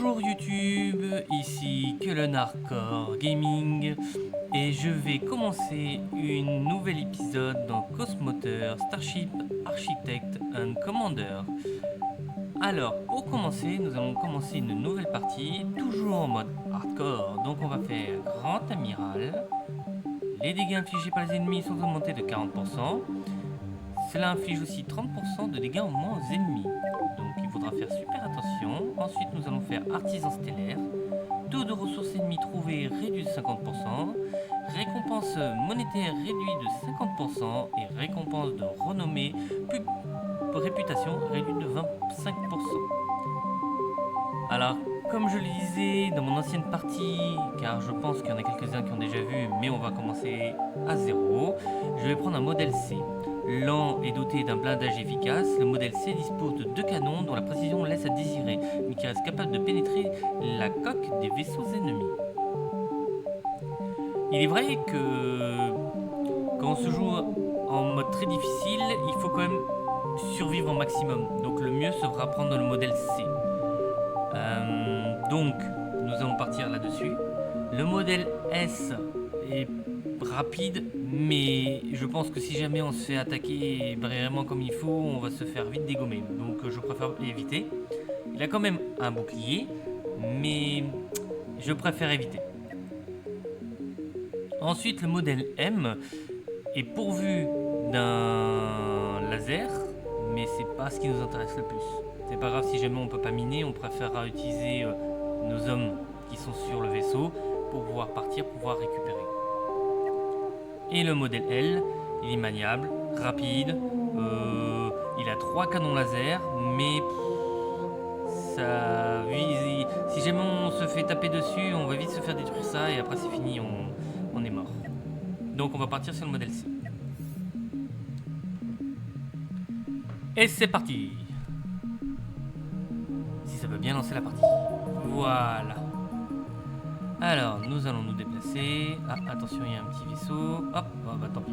Bonjour YouTube, ici Cullen Hardcore Gaming et je vais commencer une nouvel épisode dans Cosmoter Starship Architect and Commander. Alors pour commencer, nous allons commencer une nouvelle partie, toujours en mode hardcore. Donc on va faire Grand Amiral. Les dégâts infligés par les ennemis sont augmentés de 40%. Cela inflige aussi 30% de dégâts en moins aux ennemis. Donc il faudra faire super attention. Ensuite nous allons faire Artisan stellaire. Taux de ressources ennemies trouvées réduit de 50%. Récompense monétaire réduit de 50%. Et récompense de renommée réputation réduite de 25%. Alors comme je le disais dans mon ancienne partie, car je pense qu'il y en a quelques-uns qui ont déjà vu, mais on va commencer à zéro, je vais prendre un modèle C. Lent et doté d'un blindage efficace, le modèle C dispose de 2 canons dont la précision laisse à désirer, mais qui restent capables de pénétrer la coque des vaisseaux ennemis. Il est vrai que quand on se joue en mode très difficile, il faut quand même survivre au maximum. Donc le mieux sera prendre le modèle C. Donc nous allons partir là-dessus. Le modèle S est rapide, mais je pense que si jamais on se fait attaquer vraiment comme il faut, on va se faire vite dégommer. Donc je préfère éviter. Il a quand même un bouclier, mais je préfère éviter. Ensuite, le modèle M est pourvu d'un laser, mais c'est pas ce qui nous intéresse le plus. C'est pas grave si jamais on peut pas miner, on préférera utiliser nos hommes qui sont sur le vaisseau pour pouvoir partir, pouvoir récupérer. Et le modèle L, il est maniable, rapide, il a 3 canons laser, mais ça vise. Si jamais on se fait taper dessus, on va vite se faire détruire ça et après c'est fini, on est mort. Donc on va partir sur le modèle C. Et c'est parti. Si ça veut bien lancer la partie. Voilà. Alors, nous allons nous déplacer. Ah, attention, il y a un petit vaisseau. Hop, oh, bah tant pis.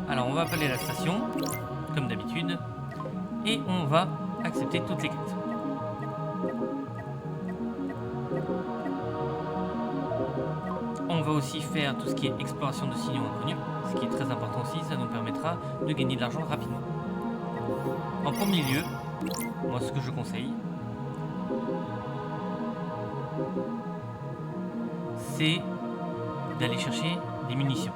Alors, on va appeler la station, comme d'habitude. Et on va accepter toutes les quêtes. On va aussi faire tout ce qui est exploration de signaux inconnus. Ce qui est très important aussi, ça nous permettra de gagner de l'argent rapidement. En premier lieu, moi ce que je conseille, c'est d'aller chercher des munitions.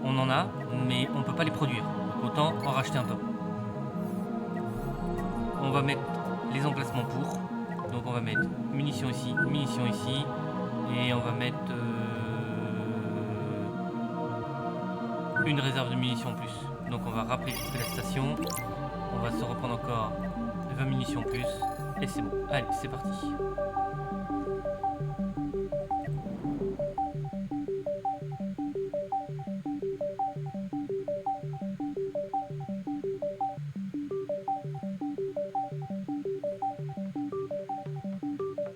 On en a, mais on ne peut pas les produire. Donc autant en racheter un peu. On va mettre les emplacements pour. Donc on va mettre munitions ici, et on va mettre une réserve de munitions en plus. Donc on va rappeler vite fait la station. On va se reprendre encore 20 munitions en plus. Et c'est bon. Allez, c'est parti.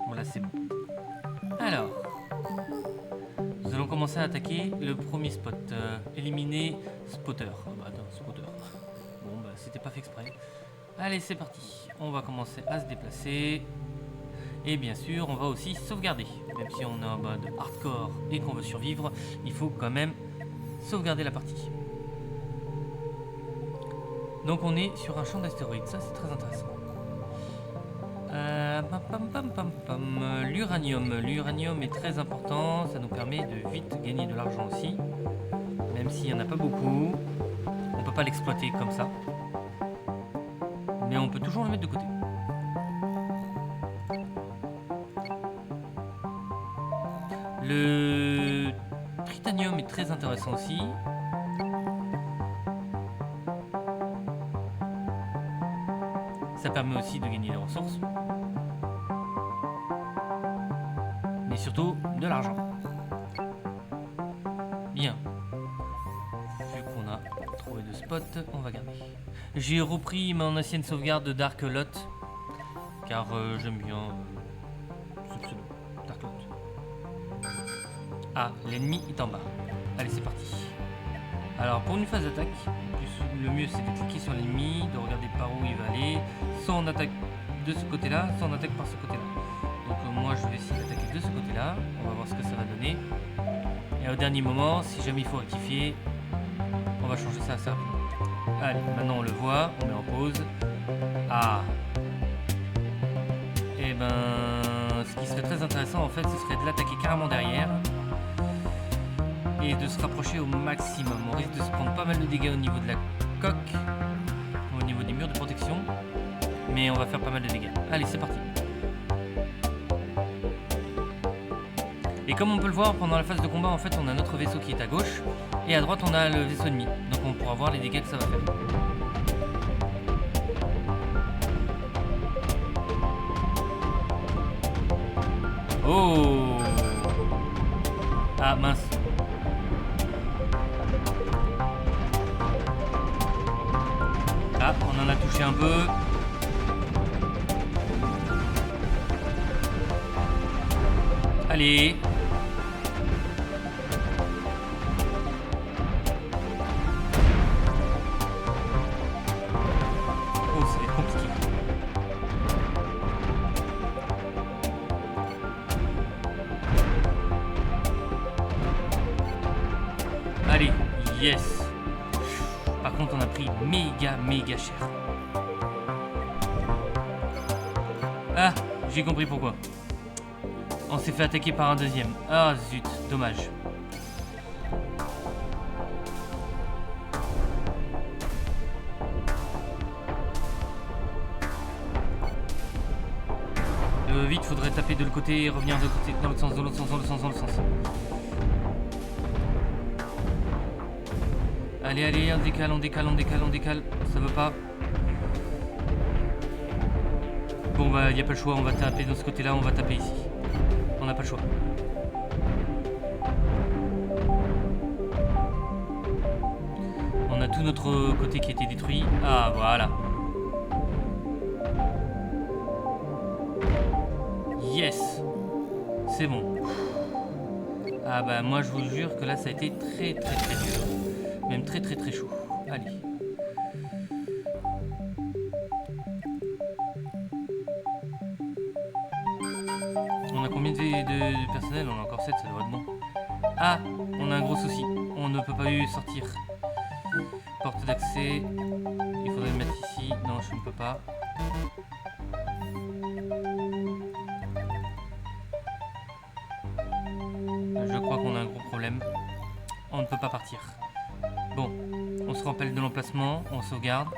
Voilà, c'est bon. Alors, nous allons commencer à attaquer le premier spot. Éliminer spotter. Ah bah attends, spotter. Bon bah c'était pas fait exprès. Allez, c'est parti. On va commencer à se déplacer. Et bien sûr, on va aussi sauvegarder. Même si on est en mode hardcore et qu'on veut survivre, il faut quand même sauvegarder la partie. Donc on est sur un champ d'astéroïdes. Ça, c'est très intéressant. L'uranium. L'uranium est très important. Ça nous permet de vite gagner de l'argent aussi. Même s'il n'y en a pas beaucoup. On peut pas l'exploiter comme ça. Mais on peut toujours le mettre de côté. Le tritanium est très intéressant aussi. Ça permet aussi de gagner des ressources. Mais surtout de l'argent. Bien. Vu qu'on a trouvé deux spots, on va garder. J'ai repris mon ancienne sauvegarde de Dark Lot. Car j'aime bien ce pseudo. Dark Lot. Ah, l'ennemi est en bas. Allez, c'est parti. Alors, pour une phase d'attaque, le mieux c'est de cliquer sur l'ennemi, de regarder par où il va aller. Soit on attaque de ce côté-là, soit on attaque par ce côté-là. moi je vais essayer d'attaquer de ce côté-là. On va voir ce que ça va donner. Et au dernier moment, si jamais il faut rectifier, on va changer ça assez rapidement. Allez, maintenant on le voit, on met en pause. Ah. Et ben, ce qui serait très intéressant en fait, ce serait de l'attaquer carrément derrière et de se rapprocher au maximum. On risque de se prendre pas mal de dégâts au niveau de la coque, au niveau des murs de protection, mais on va faire pas mal de dégâts. Allez, c'est parti. Et comme on peut le voir pendant la phase de combat, en fait, on a notre vaisseau qui est à gauche et à droite on a le vaisseau ennemi. Donc on pourra voir les dégâts que ça va faire. Oh! Ah mince. Ah, on en a touché un peu. Allez. Oh, ça va être compliqué. Allez, yes. Par contre, on a pris méga cher. Ah, j'ai compris pourquoi. On s'est fait attaquer par un deuxième. Ah zut, dommage. Vite, faudrait taper de l'autre côté et revenir de l'autre côté, dans l'autre sens, dans l'autre sens, dans l'autre sens, dans l'autre sens. Allez, allez, on décale, on décale, on décale, on décale. Ça veut pas. Bon bah, y a pas le choix, on va taper de ce côté-là, on va taper ici. On n'a pas le choix. On a tout notre côté qui a été détruit. Ah, voilà. Yes. C'est bon. Ah bah moi je vous jure que là ça a été très dur. Même très chaud. Allez. On a combien de personnel? On a encore 7, ça doit être bon. Ah, on a un gros souci. On ne peut pas sortir. Porte d'accès. Il faudrait le mettre ici. Non, je ne peux pas. Je crois qu'on a un gros problème. On ne peut pas partir. Bon, on se rappelle de l'emplacement, on sauvegarde.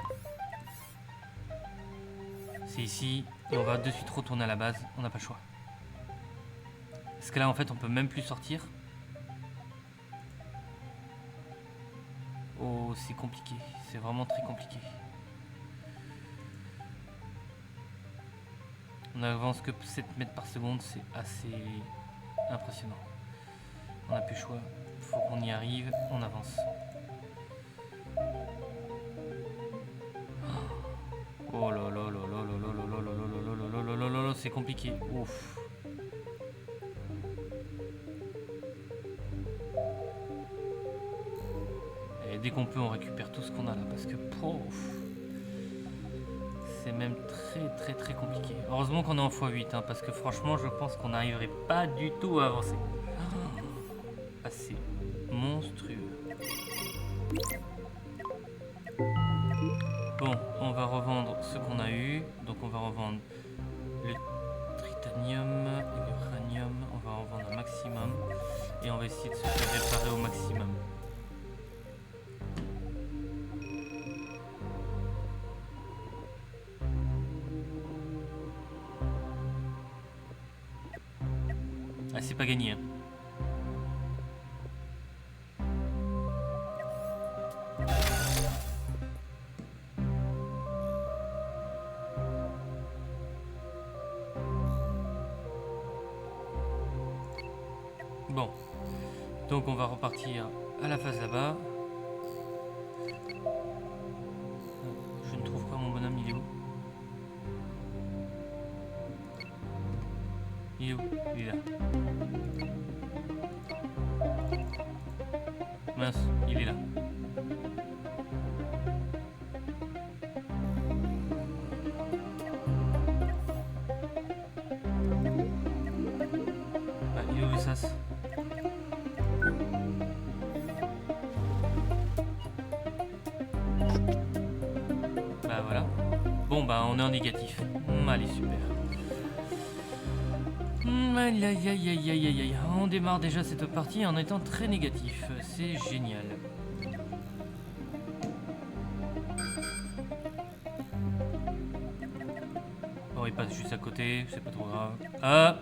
C'est ici, et on va de suite retourner à la base, on n'a pas le choix. Parce que là en fait on peut même plus sortir. Oh, c'est compliqué, c'est vraiment très compliqué. On avance que 7 mètres par seconde, c'est assez impressionnant. On n'a plus le choix, faut qu'on y arrive, on avance. Oh là là là là là là là là là là là là là là, c'est compliqué. Ouf. Et dès qu'on peut, on récupère tout ce qu'on a là parce que pouf, c'est même très compliqué. Heureusement qu'on est en x8 hein, parce que franchement, je pense qu'on n'arriverait pas du tout à avancer. Ah, c'est monstrueux. Bon, on va revendre ce qu'on a eu. Donc on va revendre le tritanium et l'uranium. On va en vendre un maximum. Et on va essayer de se faire réparer au maximum. Ah, c'est pas gagné hein. Bon, donc on va repartir à la phase là-bas. Je ne trouve pas mon bonhomme, il est où? Il est où? Il est là. Mince, il est là. bah on est en négatif. Allez, super. Aïe aïe aïe aïe aïe aïe aïe. On démarre déjà cette partie en étant très négatif. C'est génial. Bon, il passe juste à côté, c'est pas trop grave. Ah.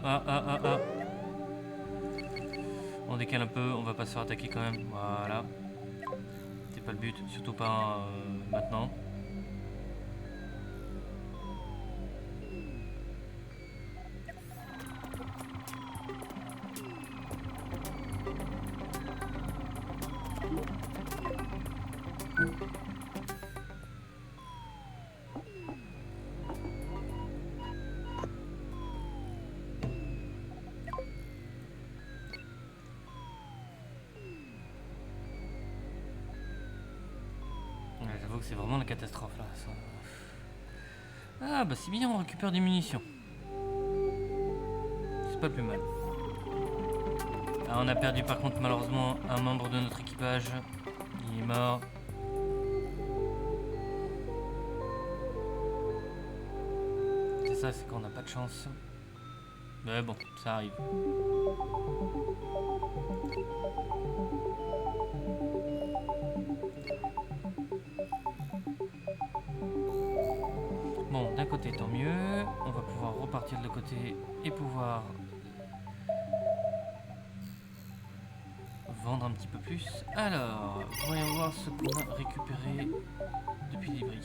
On décale un peu, on va pas se faire attaquer quand même. Voilà. C'est pas le but, surtout pas maintenant. J'avoue que c'est vraiment la catastrophe là. Ça... Ah bah c'est bien, on récupère des munitions. C'est pas le plus mal. Ah, on a perdu par contre malheureusement un membre de notre équipage. Il est mort. C'est ça, c'est qu'on n'a pas de chance. Mais bon, ça arrive. Bon, d'un côté tant mieux. On va pouvoir repartir de l'autre côté et pouvoir vendre un petit peu plus. Alors, voyons voir ce qu'on a récupéré depuis l'Ibri.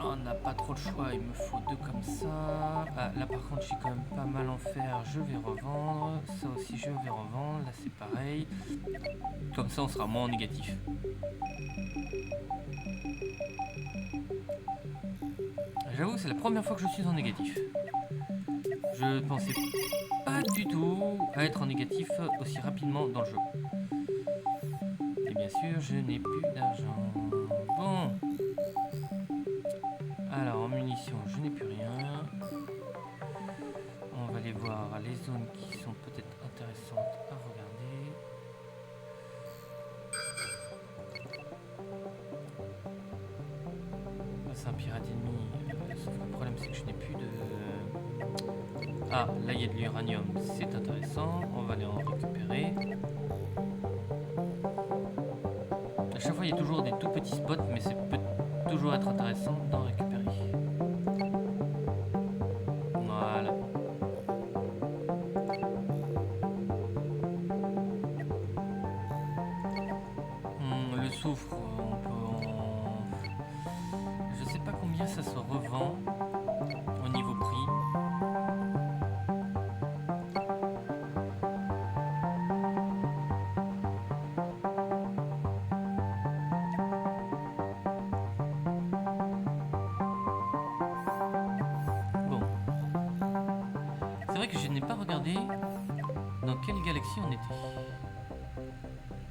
On n'a pas trop le choix, il me faut deux comme ça. Ah, là par contre j'ai quand même pas mal en fer, je vais revendre. Ça aussi je vais revendre, là c'est pareil. Comme ça on sera moins en négatif. J'avoue c'est la première fois que je suis en négatif. Je pensais pas du tout à être en négatif aussi rapidement dans le jeu. Et bien sûr je n'ai plus d'argent. Bon. Alors en munitions je n'ai plus rien. On va aller voir les zones qui sont peut-être intéressantes à regarder. C'est un pirate ennemi, sauf que le problème c'est que je n'ai plus de... Ah, là il y a de l'uranium, c'est intéressant, on va aller en récupérer. À chaque fois il y a toujours des tout petits spots, mais ça peut toujours être intéressant d'en récupérer. Voilà. Le soufre, on peut en... Je sais pas combien ça se revend au niveau prix. C'est vrai que je n'ai pas regardé dans quelle galaxie on était.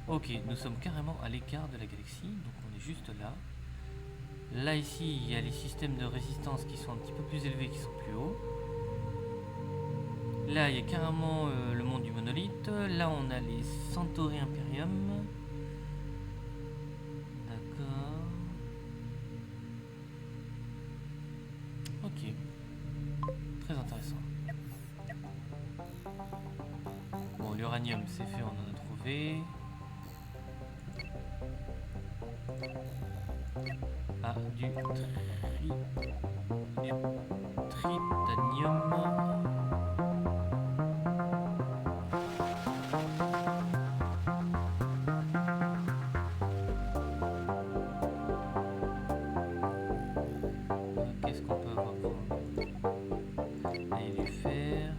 Ok, nous sommes carrément à l'écart de la galaxie, donc on est juste là. Là ici, il y a les systèmes de résistance qui sont un petit peu plus élevés, qui sont plus hauts. Là, il y a carrément le monde du monolithe. Là, on a les Centauri Imperium. D'accord. Ok. Très intéressant. Bon, l'uranium, c'est fait, on en a trouvé. Ah, du tritanium. Qu'est-ce qu'on peut avoir? Et du fer.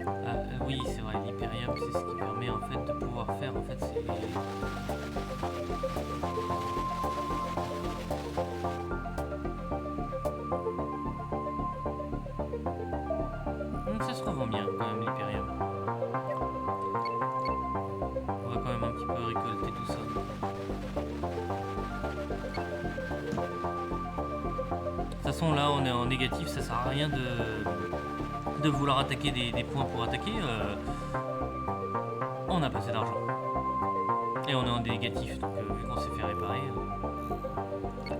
Ah oui, c'est vrai, l'hyperium, c'est ce qui permet en fait de pouvoir faire en fait c'est ça se revend bien quand même l'hyperium. On va quand même un petit peu récolter tout ça. De toute façon là on est en négatif, ça sert à rien de vouloir attaquer des points pour attaquer. On a pas assez d'argent. Et on est en négatif, donc vu qu'on s'est fait réparer,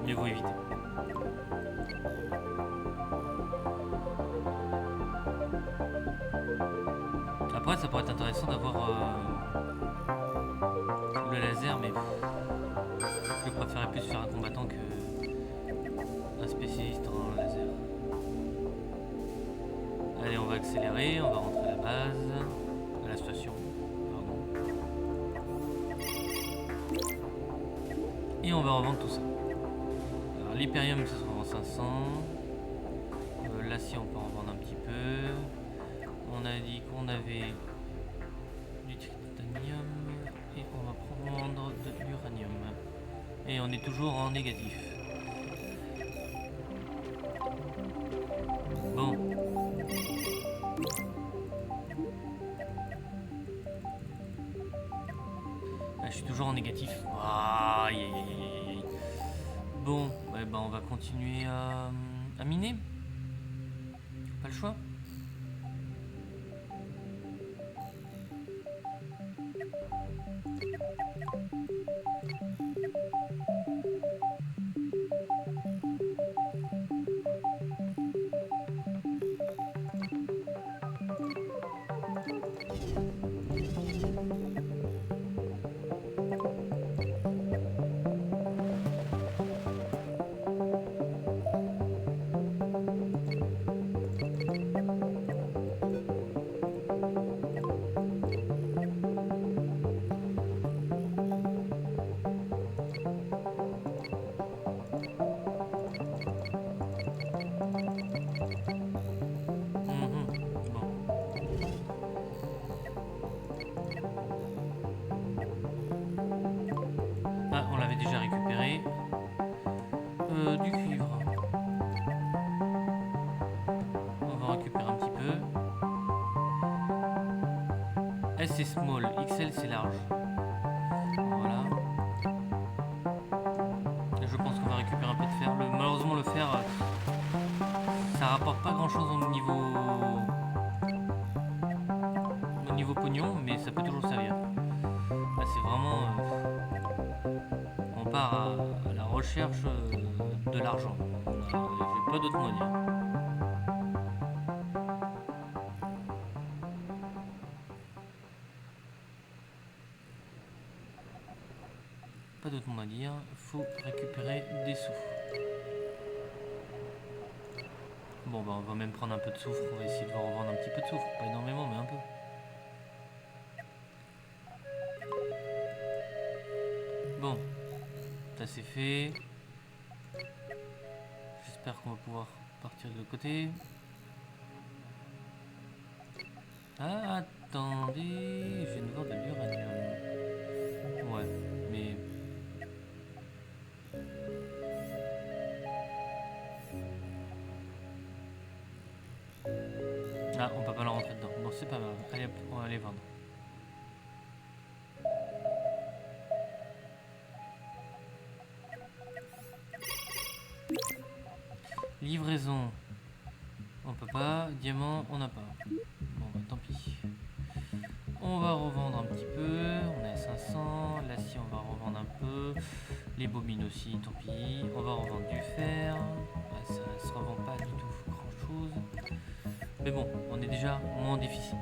mieux vaut éviter. Après, ça pourrait être intéressant d'avoir le laser, mais je préférerais plus faire un combattant que un spécialiste en laser. Allez, on va accélérer, on va rentrer à la base, à la station, pardon. Et on va revendre tout ça. Alors, l'Hyperium, ça se revend 500. L'acier, on peut en vendre un petit peu. On a dit qu'on avait du titanium et on va prendre de l'uranium. Et on est toujours en négatif. Bon. Je suis toujours en négatif. Aïe, aïe, aïe, aïe. Bon, ouais, bah on va continuer à miner. Pas le choix. Déjà récupéré du cuivre. On va récupérer un petit peu. S c'est small, XL c'est large. Voilà. Et je pense qu'on va récupérer un peu de fer. Malheureusement le fer, ça rapporte pas grand chose au niveau pognon, mais ça peut toujours servir. Là c'est vraiment... on part à la recherche de l'argent. J'ai pas d'autre mot à dire. Pas d'autre mot à dire. Faut récupérer des sous. Bon bah on va même prendre un peu de soufre. On va essayer de revendre un petit peu de soufre. Pas énormément mais un peu. Bon. Ça c'est fait. J'espère qu'on va pouvoir partir de l'autre côté. Ah, attendez, je viens de voir de l'uranium. Ouais, mais... Ah, on peut pas la rentrer dedans. Bon, c'est pas grave. Allez hop, on va aller vendre. Livraison. On peut pas. Diamant, on n'a pas. Bon, bah tant pis. On va revendre un petit peu. On est à 500. L'acier, on va revendre un peu. Les bobines aussi, tant pis. On va revendre du fer. Ouais, ça se revend pas du tout grand chose. Mais bon, on est déjà moins en déficit.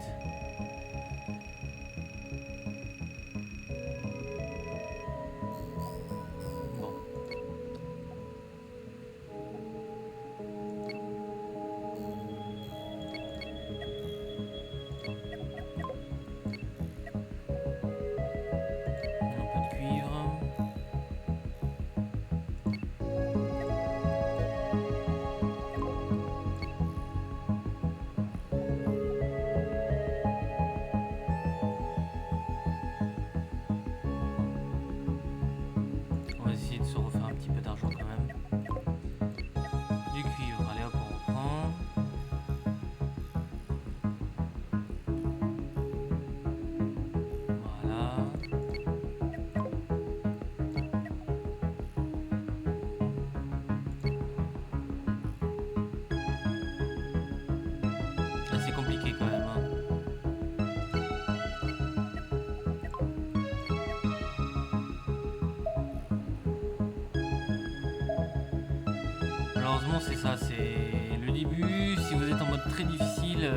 Malheureusement, c'est ça, c'est le début. Si vous êtes en mode très difficile,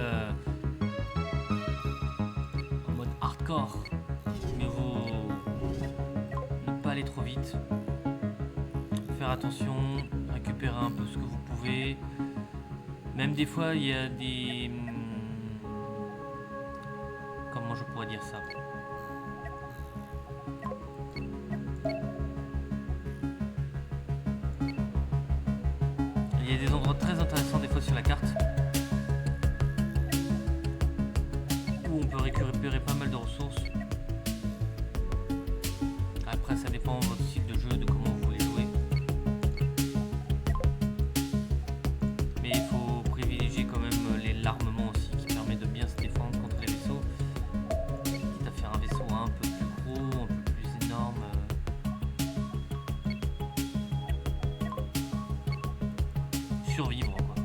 en mode hardcore, mieux vaut ne pas aller trop vite. Faire attention, récupérer un peu ce que vous pouvez. Même des fois, il y a des... Comment je pourrais dire ça? Il y a des endroits très intéressants des fois sur la carte où on peut récupérer pas mal de ressources. Après, ça dépend de votre style de jeu, de comment vous voulez jouer. Mais il faut privilégier quand même l'armement aussi, qui permet de bien se défendre contre les vaisseaux. Quitte à faire un vaisseau un peu plus gros, un peu plus énorme. Survivre quoi.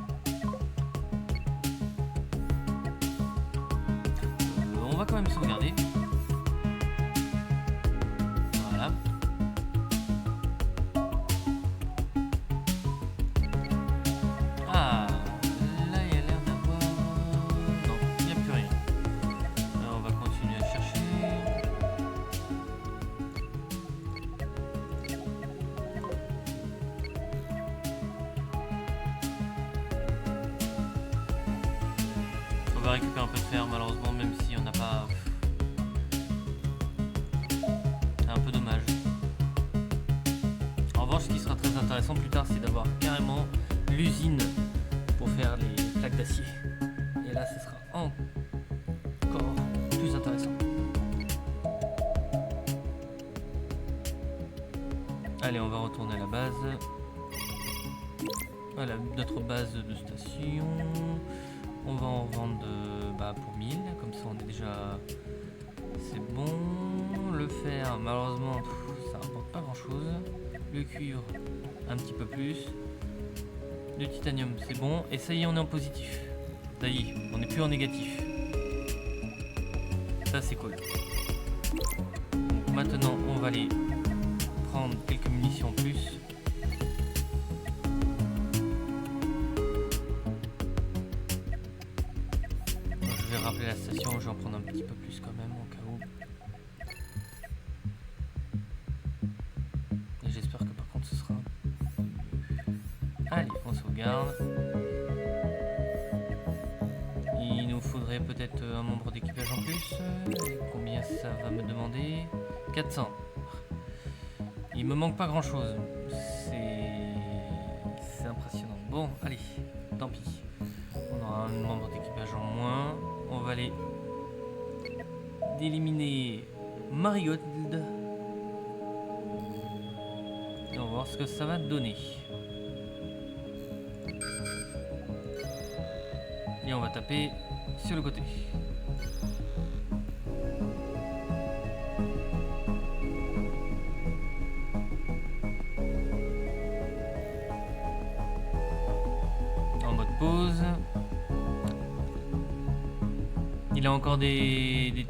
On va quand même sauvegarder. Voilà. Ah, là il y a l'air d'avoir... Non, il n'y a plus rien. Alors, on va continuer à chercher. On va récupérer un peu de fer malheureusement, même si on n'a pas... Un peu dommage. En revanche, ce qui sera très intéressant plus tard, c'est d'avoir carrément l'usine pour faire les plaques d'acier. Et là, ce sera encore plus intéressant. Allez, on va retourner à la base. Voilà, notre base de station. On va en vendre pour 1000, comme ça on est déjà... C'est bon. Le fer, malheureusement, ça rapporte pas grand chose. Le cuivre, un petit peu plus. Le titanium, c'est bon. Et ça y est, on est en positif. Ça y est, on n'est plus en négatif. Ça, c'est cool. Donc, maintenant, on va aller prendre quelques munitions en plus. Je vais rappeler la station, je vais en prendre un petit peu plus quand même, au cas où. Et j'espère que par contre ce sera... Allez, on sauvegarde. Il nous faudrait peut-être un membre d'équipage en plus. Combien ça va me demander? 400. Il me manque pas grand chose. C'est impressionnant. Bon, allez, tant pis. On aura un membre d'équipage en moins. On va aller d'éliminer Marigold. Et on va voir ce que ça va donner. Et on va taper sur le côté. En mode pause. Il a encore des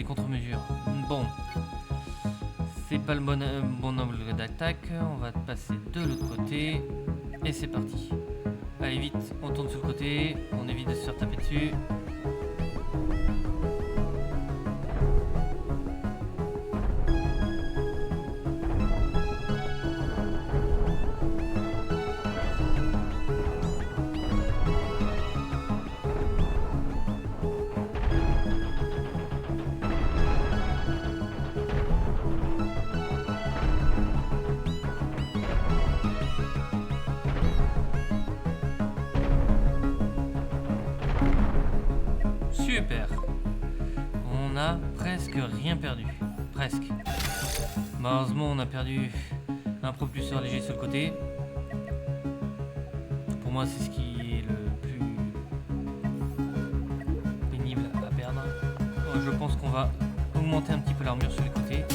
contre-mesures. Bon. C'est pas le bon angle d'attaque. On va passer de l'autre côté. Et c'est parti. Allez vite, on tourne sur le côté. On évite de se faire taper dessus. Super. On a presque rien perdu. Presque. Malheureusement, on a perdu un propulseur léger sur le côté. Pour moi, c'est ce qui est le plus pénible à perdre. Je pense qu'on va augmenter un petit peu l'armure sur les côtés.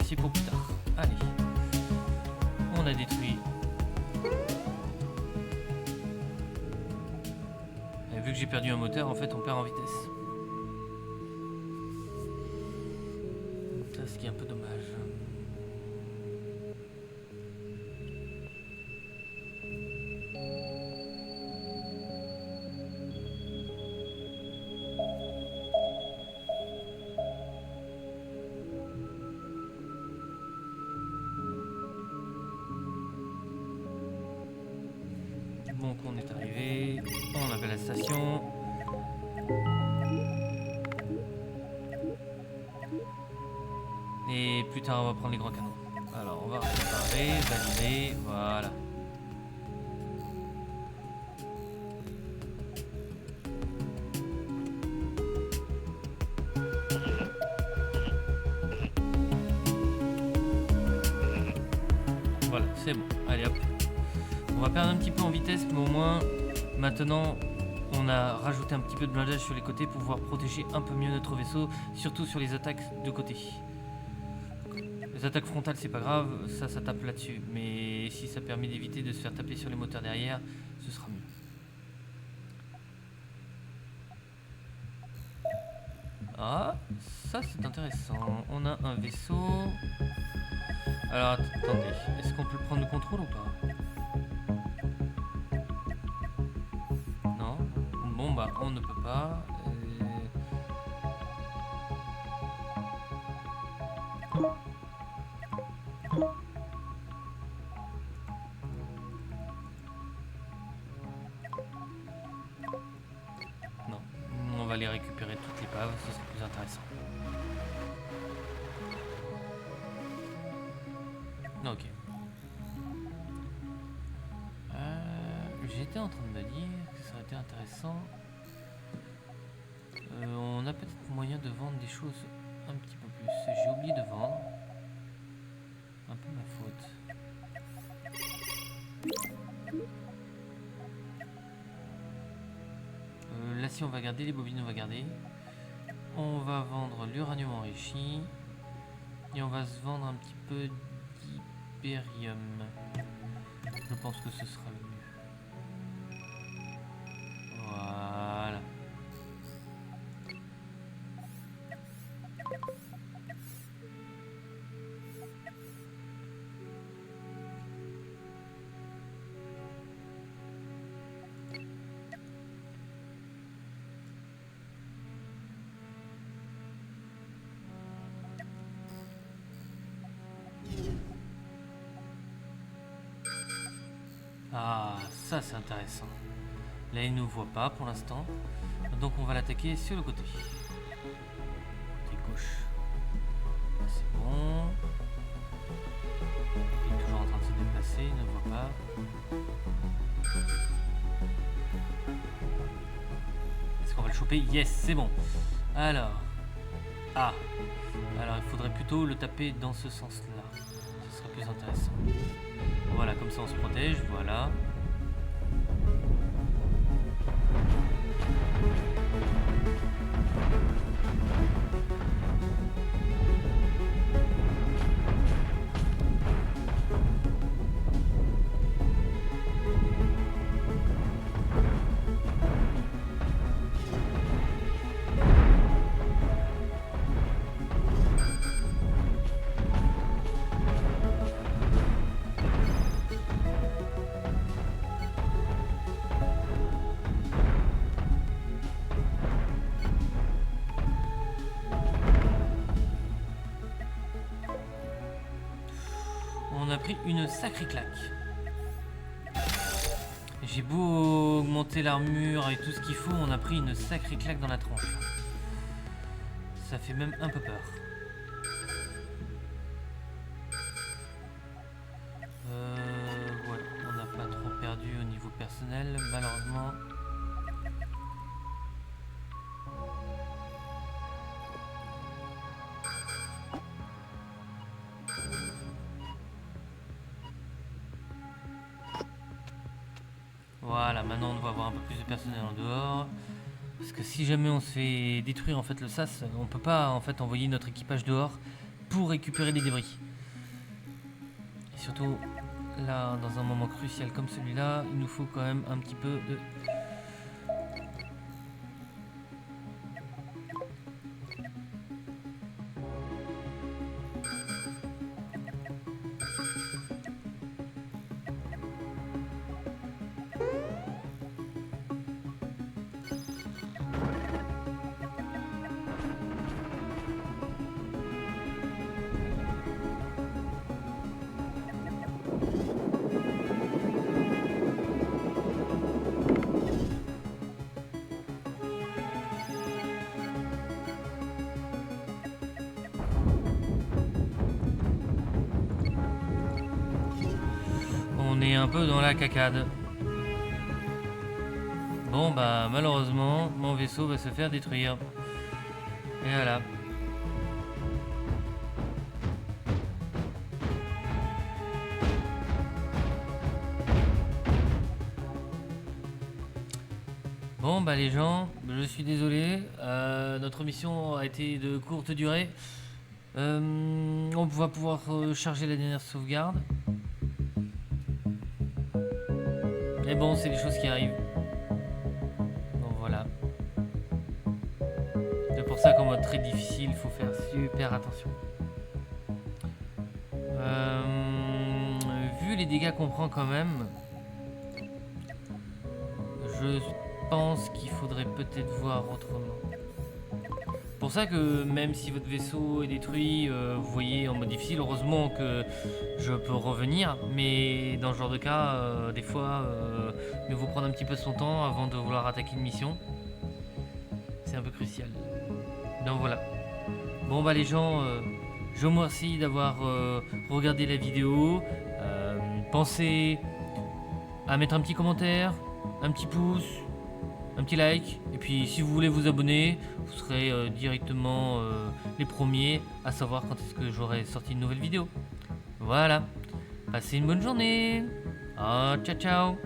l'acier pour plus tard. Allez. On a détruit. Et vu que j'ai perdu un moteur, en fait, on perd en vitesse. Ça, ce qui est un peu dommage. Donc on est arrivé, on avait la station. Et plus tard on va prendre les grands canons. Alors on va préparer, valider, voilà. Voilà, c'est bon, allez hop. On va perdre un petit peu en vitesse, mais au moins, maintenant, on a rajouté un petit peu de blindage sur les côtés pour pouvoir protéger un peu mieux notre vaisseau, surtout sur les attaques de côté. Les attaques frontales, c'est pas grave, ça tape là-dessus. Mais si ça permet d'éviter de se faire taper sur les moteurs derrière, ce sera mieux. Ah, ça c'est intéressant. On a un vaisseau. Alors attendez, est-ce qu'on peut prendre le contrôle ou pas ? Bon bah on ne peut pas. Non, on va les récupérer toutes les paves, ce serait plus intéressant. Ok. J'étais en train de me dire que ça aurait été intéressant. On a peut-être moyen de vendre des choses un petit peu plus. J'ai oublié de vendre. Un peu ma faute. L'acier on va garder, les bobines on va garder. On va vendre l'uranium enrichi. Et on va se vendre un petit peu d'hyperium. Je pense que ce sera le mieux. Voilà. Ah, ça c'est intéressant. Là il ne nous voit pas pour l'instant. Donc on va l'attaquer sur le côté. Côté gauche. C'est bon. Il est toujours en train de se déplacer, il ne voit pas. Est-ce qu'on va le choper? Yes, c'est bon. Alors. Ah. Alors il faudrait plutôt le taper dans ce sens-là. Ce serait plus intéressant. Voilà, comme ça on se protège, voilà. On a pris une sacrée claque. J'ai beau augmenter l'armure et tout ce qu'il faut, on a pris une sacrée claque dans la tronche. Ça fait même un peu peur. Ouais, on n'a pas trop perdu au niveau personnel, malheureusement. Voilà, maintenant on doit avoir un peu plus de personnel en dehors. Parce que si jamais on se fait détruire en fait le SAS, on peut pas en fait envoyer notre équipage dehors pour récupérer les débris. Et surtout, là, dans un moment crucial comme celui-là, il nous faut quand même un petit peu de... On est un peu dans la cacade. Bon bah malheureusement mon vaisseau va se faire détruire. Et voilà. Bon bah les gens, je suis désolé, notre mission a été de courte durée. On va pouvoir charger la dernière sauvegarde. Mais bon, c'est des choses qui arrivent. Donc voilà. C'est pour ça qu'en mode très difficile, il faut faire super attention. Vu les dégâts qu'on prend quand même, je pense qu'il faudrait peut-être voir autrement. C'est pour ça que même si votre vaisseau est détruit, vous voyez en mode difficile, heureusement que je peux revenir, mais dans ce genre de cas, des fois, mieux vaut prendre un petit peu son temps avant de vouloir attaquer une mission. C'est un peu crucial. Donc voilà. Bon bah les gens, je vous remercie d'avoir regardé la vidéo. Pensez à mettre un petit commentaire, un petit pouce, un petit like, et puis si vous voulez vous abonner, vous serez directement les premiers à savoir quand est-ce que j'aurai sorti une nouvelle vidéo. Voilà, passez une bonne journée. Ciao ciao.